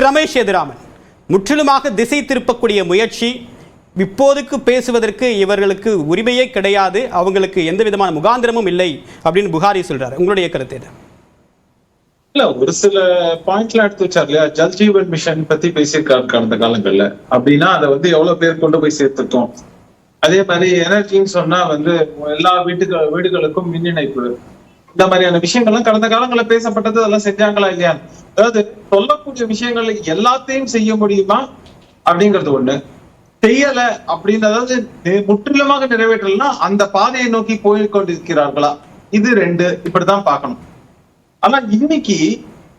ரமேஷ் எதிராமன், முற்றிலுமாக திசை திருப்பக்கூடிய முயற்சி, இப்போதுக்கு பேசுவதற்கு இவர்களுக்கு உரிமையே கிடையாது, அவங்களுக்கு எந்த விதமான முகாந்திரமும் இல்லை அப்படின்னு புகாரி சொல்றாரு. உங்களுடைய கருத்து என்ன? இல்ல, ஒரு சில பாயிண்ட்ல எடுத்து வச்சார் இல்லையா, ஜல் ஜீவன் மிஷன் பத்தி பேசியிருக்காரு கடந்த காலங்கள்ல. அப்படின்னா அதை எவ்வளவு பேர் கொண்டு போய் சேர்த்துட்டோம். அதே மாதிரி எனர்ஜின்னு சொன்னா எல்லா வீடுகளுக்கும் மின் இணைப்பு, இந்த மாதிரியான விஷயங்கள்லாம் கடந்த காலங்களில் பேசப்பட்டது. அதெல்லாம் செஞ்சாங்களா இல்லையா? அதாவது சொல்லக்கூடிய விஷயங்கள் எல்லாத்தையும் செய்ய முடியுமா அப்படிங்கிறது ஒண்ணு, செய்யல அப்படின்னு அதாவது முற்றிலுமாக நிறைவேற்றலன்னா அந்த பாதையை நோக்கி போய் கொண்டிருக்கிறார்களா, இது ரெண்டு இப்படிதான் பார்க்கணும். ஆனா இன்னைக்கு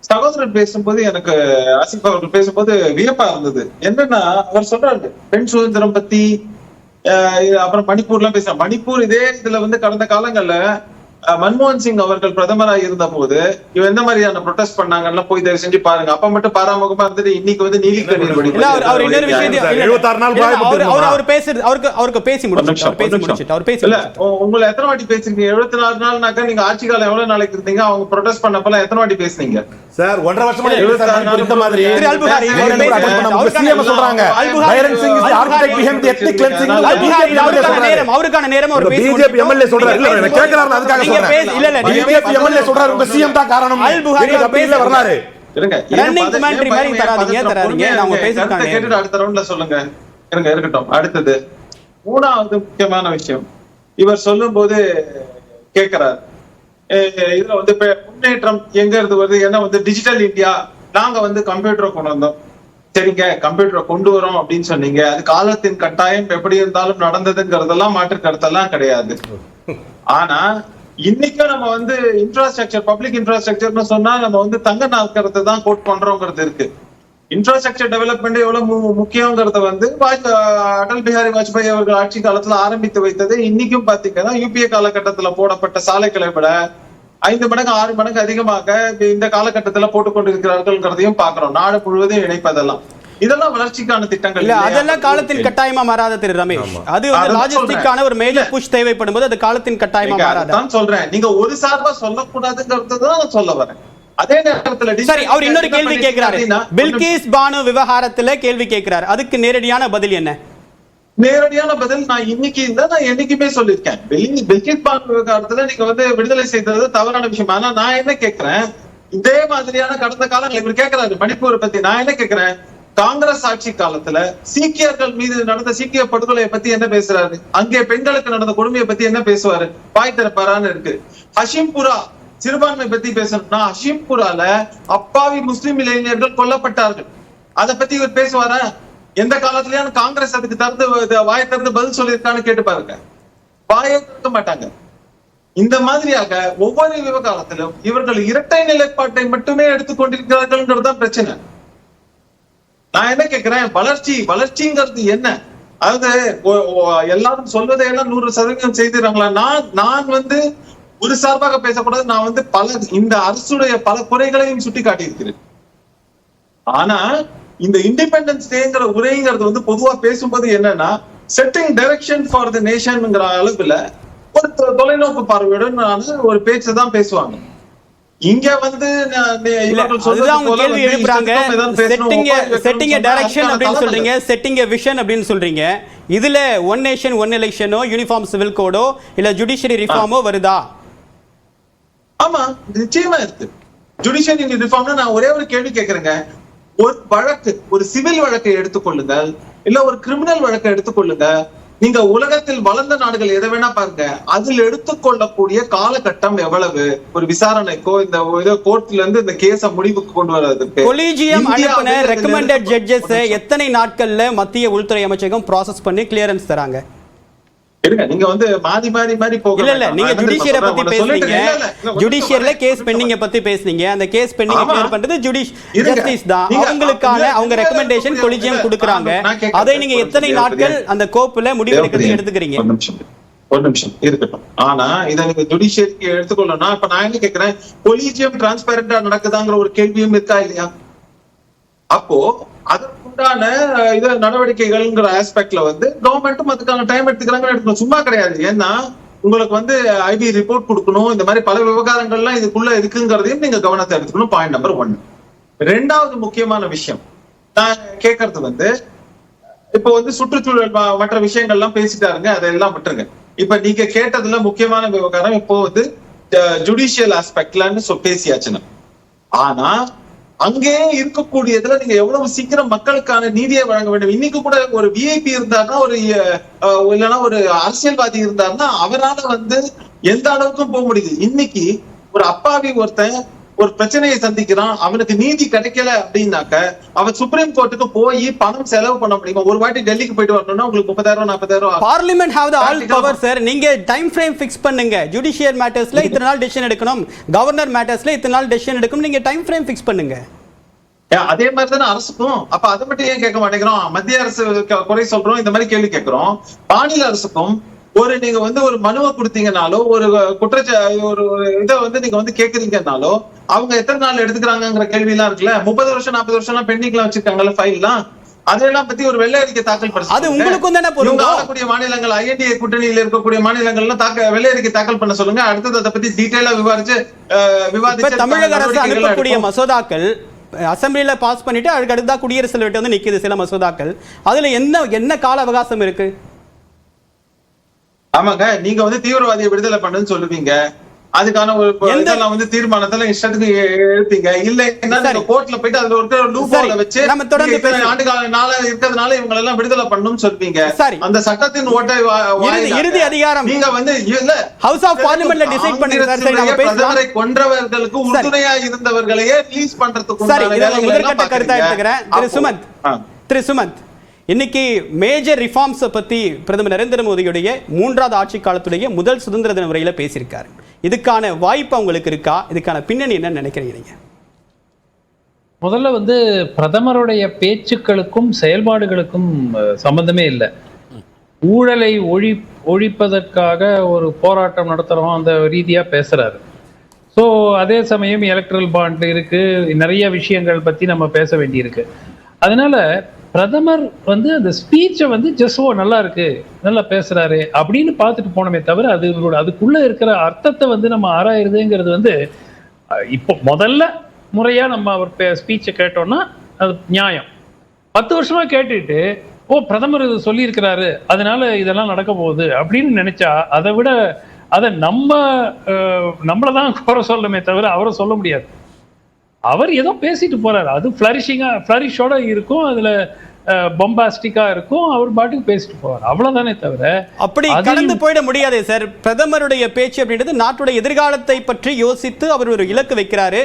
சகோதரர் பேசும்போது எனக்கு ஆசிப் அவர்கள் பேசும்போது வியப்பா இருந்தது. என்னன்னா அவர் சொல்றாரு பெண் சுதந்திரம் பத்தி, அப்புறம் மணிப்பூர் எல்லாம் பேசுறாங்க. மணிப்பூர் இதே இதுல கடந்த காலங்கள்ல மன்மோகன் சிங் அவர்கள் பிரதமராக இருந்த போது இவன் எந்த மாதிரியான ப்ரொடெஸ்ட் பண்ணாங்கன்னா போய் தயவு செஞ்சு பாருங்க. அப்ப மட்டும் பாராமுகமா இருந்துட்டு இன்னைக்கு நீலி கண்ணீர் உங்களை எத்தனை வாட்டி பேசிருக்கீங்க? 74 நாள்னாக்கா நீங்க ஆட்சி காலம் எவ்வளவு நாளைக்கு இருந்தீங்க? அவங்க ப்ரொடெஸ்ட் பண்ணப்பல எத்தனை வாட்டி பேசுனீங்க சார்? 1.5 வருஷமா 74 நாள் இந்த மாதிரி அவருக்கான நேரம் பிஜேபி எம்எல்ஏ சொல்றாரு. இல்ல கேக்குறாரு, அதுக்காக சொல்றேன். பிஜேபி எம்எல்ஏ சொல்றாரு உங்க சிஎம் தான் காரணம். அப்படியே வரலாறு இருங்க, ரன்னிங் கமெண்ட்ரி மாதிரி தராதீங்க. நாம பேசிட்டாங்க, கேட்டுட்டு அடுத்த ரவுண்ட்ல சொல்லுங்க. இருங்க இருக்கட்டும். அடுத்தது மூணாவது முக்கியமான விஷயம், இவர் சொல்லும்போது கேக்குறாரு இதுல முன்னேற்றம் எங்க இருந்து வருது? ஏன்னா டிஜிட்டல் இந்தியா, நாங்க கம்ப்யூட்டரை கொண்டு வந்தோம். சரிங்க, கம்ப்யூட்டரை கொண்டு வரோம் அப்படின்னு சொன்னீங்க, அது காலத்தின் கட்டாயம் எப்படி இருந்தாலும் நடந்ததுங்கிறதெல்லாம் மாற்று கருத்தெல்லாம் கிடையாது. ஆனா இன்னைக்கும் நம்ம இன்ஃப்ராஸ்ட்ரக்சர், பப்ளிக் இன்ஃப்ராஸ்ட்ரக்சர்னு சொன்னா நம்ம தங்க நாற்கரத்தை தான் கோட் பண்றோங்கிறது இருக்கு. இன்ஃப்ராஸ்ட்ரக்சர் டெவலப்மெண்ட் எவ்வளவு முக்கியங்கிறத அடல் பிஹாரி வாஜ்பாய் அவர்கள் ஆட்சி காலத்துல ஆரம்பித்து வைத்தது. இன்னைக்கும் பாத்தீங்கன்னா யூபிஏ காலகட்டத்துல போடப்பட்ட சாலைகளை விட 5 மடங்கு 6 மடங்கு அதிகமாக இந்த காலகட்டத்துல போட்டுக்கொண்டிருக்கிறார்கள்ங்கிறதையும் பாக்குறோம். நாடு முழுவதும் இணைப்பதெல்லாம் இதெல்லாம் வளர்ச்சிக்கான திட்டங்கள் இல்ல. அதெல்லாம் காலத்தின் கட்டாயமா மாறாத திரு ரமேஷ். அது லாஜிஸ்டிக்கான ஒரு மேஜர் புஷ் தேவைப்படும் போது அது காலத்தின் கட்டாயமா மாறாத தான் சொல்றேன். நீங்க ஒரு சார்பா சொல்லக்கூடாதுங்கிறது தான் நான் சொல்ல வரேன். அதே நேரத்துல சரி, அவர் இன்னொரு கேள்வி கேட்கிறாரு. பில்கிஸ் பானு விவகாரத்துல கேள்வி கேட்கிறார், அதுக்கு நேரடியான பதில் என்ன? நேரடியான பதில் நான் என்னைக்குமே சொல்லியிருக்கேன். பில்கிஸ் பானு விவகாரத்துல நீங்க விடுதலை செய்தது தவறான விஷயம். ஆனா நான் என்ன கேட்கிறேன், இதே மாதிரியான கடந்த காலங்கள் இவர் கேட்கிறாரு மணிப்பூரை பத்தி. நான் என்ன கேட்கிறேன், காங்கிரஸ் ஆட்சி காலத்துல சீக்கியர்கள் மீது நடந்த சீக்கிய படுகொலையை பத்தி என்ன பேசுறாரு? அங்கே பெண்களுக்கு நடந்த கொடுமையை பத்தி என்ன பேசுவாரு? பாய் திறப்பாரான்னு இருக்கு. ஹஷிம்புரா சிறுபான்மை பத்தி பேசணும்னா ஹஷிம்புரால அப்பாவி முஸ்லிம் இளைஞர்கள் கொல்லப்பட்டார்கள், அதை பத்தி இவர் பேசுவாரா? எந்த காலத்திலயும் காங்கிரஸ் அதுக்கு வாயை திறந்து பதில் சொல்லியிருக்கான்னு கேட்டு பாருங்க. வாயை திறக்க மாட்டாங்க. இந்த மாதிரியாக ஒவ்வொரு விவகாரத்திலும் இவர்கள் இரட்டை நிலைப்பாட்டை மட்டுமே எடுத்துக்கொண்டிருக்கிறார்கள் தான் பிரச்சனை. நான் என்ன கேட்கிறேன், வளர்ச்சிங்கிறது என்ன? அதாவது எல்லாரும் சொல்வதையெல்லாம் 100% செய்திருக்காங்களா? நான் ஒரு சார்பாக பேசக்கூடாது. நான் இந்த அரசுடைய பல குறைகளையும் சுட்டி காட்டியிருக்கிறேன். ஆனா இந்த இண்டிபெண்டன்ஸ் டேங்கிற உரைங்கிறது பொதுவா பேசும்போது என்னன்னா செட்டிங் டைரக்ஷன் ஃபார் தி நேஷன்ங்கிற அளவுல ஒரு தொலைநோக்கு பார்வையுடன் ஒரு பேச்சு தான் பேசுவாங்க. இங்க கேள்வி எழுப்புறாங்க, செட்டிங் எ டைரக்ஷன் அப்படின்னு சொல்றீங்க, செட்டிங் எ விஷன் அப்படின்னு சொல்றீங்க. இதுல ஒன் நேஷன் ஒன் எலெக்ஷனோ யூனிஃபார்ம் சிவில் கோடோ இல்ல ஜுடிஷியரி ரிஃபார்மோ வருதா? ஆமா, நிச்சயமா இருக்கு. ஜுடிஷியரி ரிஃபார்ம்னா நான் ஒரே ஒரு கேள்வி கேட்கிறேங்க. ஒரு வழக்கு, ஒரு சிவில் வழக்கை எடுத்துக்கொள்ளுங்கள், இல்ல ஒரு கிரிமினல் வழக்கை எடுத்துக்கொள்ளுங்க. நீங்க உலகத்தில் வளர்ந்த நாடுகள் எதை வேணா பாருங்க, அதில் எடுத்துக்கொள்ளக்கூடிய காலகட்டம் எவ்வளவு? ஒரு விசாரணைக்கோ இந்த கோர்ட்ல இருந்து இந்த கேஸ முடிவுக்கு கொண்டு வர்றதுக்கு கொலிஜியம் அனுப்பின ரெக்கமெண்டட் ஜட்ஜஸ் எத்தனை நாட்கள்ல மத்திய உள்துறை அமைச்சகம் ப்ராசஸ் பண்ணி கிளியரன்ஸ் தராங்க? நீங்க மாறி மாறி மாறி போக இல்ல நீங்க ஜுடிஷியரை பத்தி பேசுறீங்க, ஜுடிஷியர்ல கேஸ் பெண்டிங் பத்தி பேசுறீங்க. அந்த கேஸ் பெண்டிங் கிளியர் பண்றது ஜஸ்டிஸ் தான். அவங்க ரெக்கமெண்டேஷன் கொலிஜியம் கொடுக்கறாங்க. அதை நீங்க எத்தனை நாட்கள் அந்த கோப்புல முடிவு எடுத்துக்கிறீங்க? ஒரு நிமிஷம் இருக்கட்டும். ஆனா இதை நீங்க ஜுடிஷியரிக்கு எடுத்துக்கொள்ளணும். இப்ப நான் என்ன கேட்கிறேன், கொலிஜியம் டிரான்ஸ்பரண்டா நடக்குதாங்கிற ஒரு கேள்வியும் இருக்கா இல்லையா? அப்போ அதற்குண்டான நடவடிக்கைகள்ங்கிற ஆஸ்பெக்ட்ல கவர்மெண்ட்டும் அதுக்கான டைம் எடுத்துக்கிறாங்க. சும்மா கிடையாது. ஏன்னா உங்களுக்கு ஐபி ரிப்போர்ட் கொடுக்கணும், இந்த மாதிரி பல விவகாரங்கள்லாம் இதுக்குள்ள இருக்குங்கிறதையும் நீங்க கவனத்தை எடுத்துக்கணும். Point number 1. 2வது முக்கியமான விஷயம், நான் கேட்கறது வந்து இப்ப வந்து சுற்றுச்சூழல் மற்ற விஷயங்கள்லாம் பேசிட்டாருங்க, அதெல்லாம் விட்டுருங்க. இப்ப நீங்க கேட்டதுல முக்கியமான விவகாரம் இப்போ வந்து ஜுடிஷியல் ஆஸ்பெக்ட்லன்னு பேசியாச்சுன்னு. ஆனா அங்கே இருக்கக்கூடியதுல நீங்க எவ்வளவு சீக்கிரம் மக்களுக்கான நீதியை வழங்க வேண்டும். இன்னைக்கு கூட ஒரு விஐபி இருந்தாருன்னா, ஒரு இல்லைன்னா ஒரு அரசியல்வாதி இருந்தாருன்னா அவரால் வந்து எந்த அளவுக்கும் போக முடியுது. இன்னைக்கு ஒரு அப்பாவி ஒருத்தன் ஒரு பிரச்சனையை சந்திக்கிறான், அவனுக்கு நீதி கிடைக்கல அப்படின்னாக்க அவன் சுப்ரீம் கோர்ட்டுக்கு போய் பணம் செலவு பண்ண முடியுமா? ஒரு வாட்டி டெல்லிக்கு போயிட்டு வரணும்னா உங்களுக்கு 30,000 40,000. Parliament have the all power sir. நீங்க டைம் ஃப்ரேம் ஃபிக்ஸ் பண்ணுங்க. ஜுடிஷியல் மேட்டர்ஸ்ல இத்தனை நாள் டெசிஷன் எடுக்கணும், கவர்னர் மேட்டர்ஸ்ல இத்தனை நாள் டெசிஷன் எடுக்கணும். நீங்க டைம் ஃப்ரேம் ஃபிக்ஸ் பண்ணுங்க. அதே மாதிரி தானே அரசுக்கும். அப்ப அதை மட்டும் ஏன் கேட்க மாட்டேங்கிறோம்? மத்திய அரசு குறை சொல்றோம், இந்த மாதிரி கேள்வி கேட்கிறோம். மாநில அரசுக்கும் ஒரு நீங்க வந்து ஒரு மனுவை கொடுத்தீங்கனாலோ, ஒரு ஒரு இதை வந்து நீங்க வந்து கேக்குறீங்கன்னாலோ அவங்க எத்தனை நாள் எடுத்துக்கிறாங்கிற கேள்வி எல்லாம் இருக்குல்ல. 30 வருஷம் 40 வருஷம் எல்லாம் பெண்டிங்லாம் வச்சிருக்காங்கல்ல ஃபைல்லாம். அதெல்லாம் பத்தி ஒரு வெள்ளை அறிக்கை தாக்கல் பண்ண அது உங்களுக்கும் தானே ஆளக்கூடிய மாநிலங்கள், ஐஎன்டிஏ கூட்டணியில் இருக்கக்கூடிய மாநிலங்கள்லாம் வெள்ளை அறிக்கை தாக்கல் பண்ண சொல்லுங்க. அடுத்தது அதை பத்தி டீடைலா விவாதிச்சு தமிழக அரசு அனுப்பக்கூடிய மசோதாக்கள் அசம்பிளில பாஸ் பண்ணிட்டு அதுக்கு அடுத்தா குடியரசுல விட்டு வந்து நிக்குது சில மசோதாக்கள். அதுல என்ன கால அவகாசம் இருக்கு? ஆமாங்க, நீங்க வந்து தீவிரவாதியை விடுதலை பண்ணுன்னு சொல்லுவீங்க, அதுக்கான ஒரு இதெல்லாம் வந்து தீர்மானத்துல இஷ்டத்துக்கு எழுப்பீங்க. இல்லைன்னா நீங்க கோர்ட்ல போயிட்டு அதுல ஒரு லூப் ஹோல வச்சு நம்ம தொடர்ந்து ஆண்டுகால நாள இருக்கிறதுனால இவங்க எல்லாம் விடுதலை பண்ணணும்னு சொல்வீங்க. அந்த சட்டத்தின் ஓட்டை இறுதி அதிகாரம் நீங்க வந்து இல்ல ஹவுஸ் ஆஃப் பார்லிமெண்ட்ல டிசைட் பண்ணுங்க சார். சரி, நம்ம பிரதமரை கொன்றவர்களுக்கு உறுதுணையா இருந்தவர்களையே ரிலீஸ் பண்றதுக்கு சரி, இதெல்லாம் முதற்கட்ட கருத்தா எடுத்துக்கிறேன். திரு சுமந்த், இன்னைக்கு மேஜர் ரிஃபார்ம்ஸ் பத்தி பிரதமர் நரேந்திர மோடியுடைய 3வது ஆட்சி காலத்துடைய முதல் சுதந்திர தின உரையில பேசியிருக்காரு. இதுக்கான வாய்ப்பு உங்களுக்கு இருக்கா? இதுக்கான பின்னணி என்ன நினைக்கிறீங்க நீங்க? முதல்ல வந்து பிரதமருடைய பேச்சுக்களுக்கும் செயல்பாடுகளுக்கும் சம்பந்தமே இல்லை. ஊழலை ஒழிப்பதற்காக ஒரு போராட்டம் நடத்துறோம் அந்த ரீதியா பேசுறாரு. ஸோ அதே சமயம் எலக்ட்ரல் பாண்ட் இருக்கு, நிறைய விஷயங்கள் பத்தி நம்ம பேச வேண்டியிருக்கு. அதனால பிரதமர் வந்து அந்த ஸ்பீச்சை வந்து ஜஸ்ட் நல்லா இருக்கு, நல்லா பேசுறாரு அப்படின்னு பார்த்துட்டு போனோமே தவிர அதுக்குள்ள இருக்கிற அர்த்தத்தை வந்து நம்ம ஆராயிருதுங்கிறது வந்து இப்போ முதல்ல முறையா நம்ம அவர் ஸ்பீச்சை கேட்டோம்னா அது நியாயம். 10 வருஷமா கேட்டுட்டு பிரதமர் இது சொல்லியிருக்கிறாரு அதனால இதெல்லாம் நடக்க போகுது அப்படின்னு நினைச்சா அதை விட அதை நம்மளதான் குறை சொல்லணுமே தவிர அவரை சொல்ல முடியாது. அவர் ஏதோ பேசிட்டு போறாரு, அது ஃபிளரிஷோட இருக்கும், அதுல பொம்பாஸ்டிக்கா இருக்கும், அவர் பாட்டுக்கு பேசிட்டு போவார், அவ்வளவுதானே தவிர அப்படி கடந்து போயிட முடியாது சார். பிரதமருடைய பேச்சு அப்படின்றது நாட்டுடைய எதிர்காலத்தை பற்றி யோசித்து அவர் ஒரு இலக்கு வைக்கிறாரு,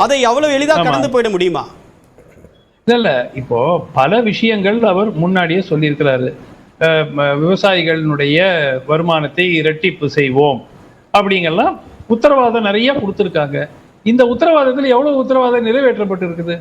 அதை அவ்வளவு எளிதா கடந்து போயிட முடியுமா? இல்ல, இப்போ பல விஷயங்கள் அவர் முன்னாடியே சொல்லியிருக்கிறாரு. விவசாயிகளுடைய வருமானத்தை இரட்டிப்பு செய்வோம் அப்படிங்கெல்லாம் உத்தரவாதம் நிறைய கொடுத்துருக்காங்க. இந்த உத்தரவாதத்தில் எவ்வளவு உத்தரவாதம் நிறைவேற்றப்பட்டு இருக்குது?